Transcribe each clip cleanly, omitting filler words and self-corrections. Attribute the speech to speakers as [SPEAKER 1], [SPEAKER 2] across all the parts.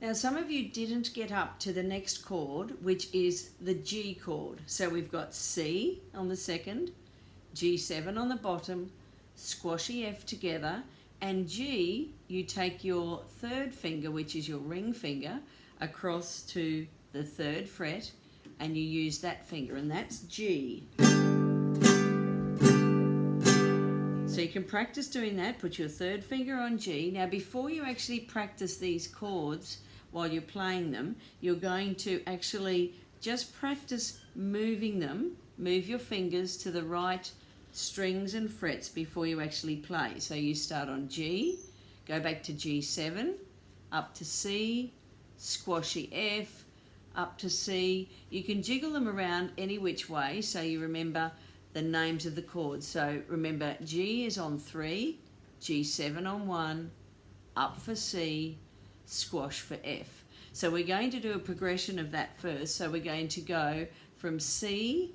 [SPEAKER 1] Now some of you didn't get up to the next chord, which is the G chord. So we've got C on the second, G7 on the bottom, squashy F together, and G, you take your third finger, which is your ring finger, across to the third fret, and you use that finger, and that's G. So you can practice doing that. Put your third finger on G. Now before you actually practice these chords while you're playing them, you're going to actually just practice moving them. Move your fingers to the right strings and frets before you actually play. So you start on G, go back to G7, up to C, squashy F, up to C. You can jiggle them around any which way so you remember the names of the chords. So remember, G is on 3, G7 on 1, up for C, squash for F. So we're going to do a progression of that first. So we're going to go from C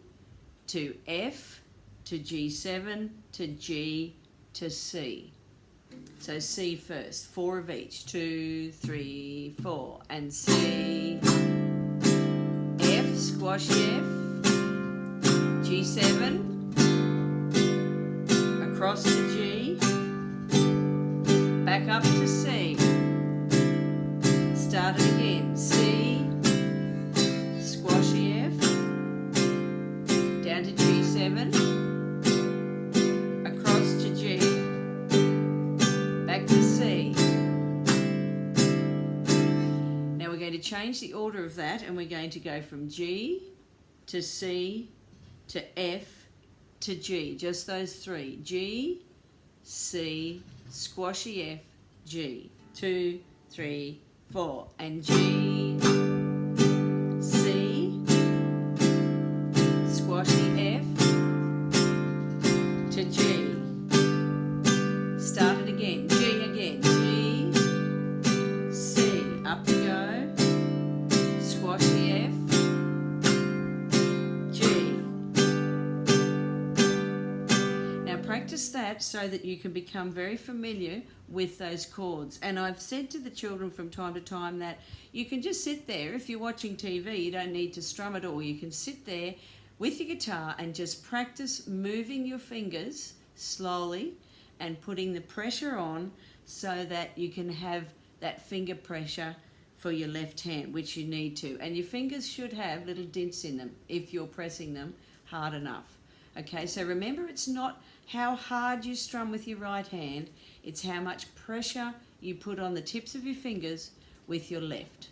[SPEAKER 1] to F to G7 to G to C. So C first, 4 of each, 2, 3, 4, and C, F, squash F, G7, across to G, back up to C, start it again, C, squashy F, down to G7, across to G, back to C. Now we're going to change the order of that, and we're going to go from G to C to F to G, just those three. G, C, squashy F, G. 2, 3, 4. And G, C, squashy F to G. Start it again. G again. G, C. Up you go. Squashy F, practice that so that you can become very familiar with those chords. And I've said to the children from time to time that you can just sit there. If you're watching TV, you don't need to strum at all. You can sit there with your guitar and just practice moving your fingers slowly and putting the pressure on so that you can have that finger pressure for your left hand, which you need to. And your fingers should have little dints in them if you're pressing them hard enough. Okay, so remember, it's not how hard you strum with your right hand, it's how much pressure you put on the tips of your fingers with your left.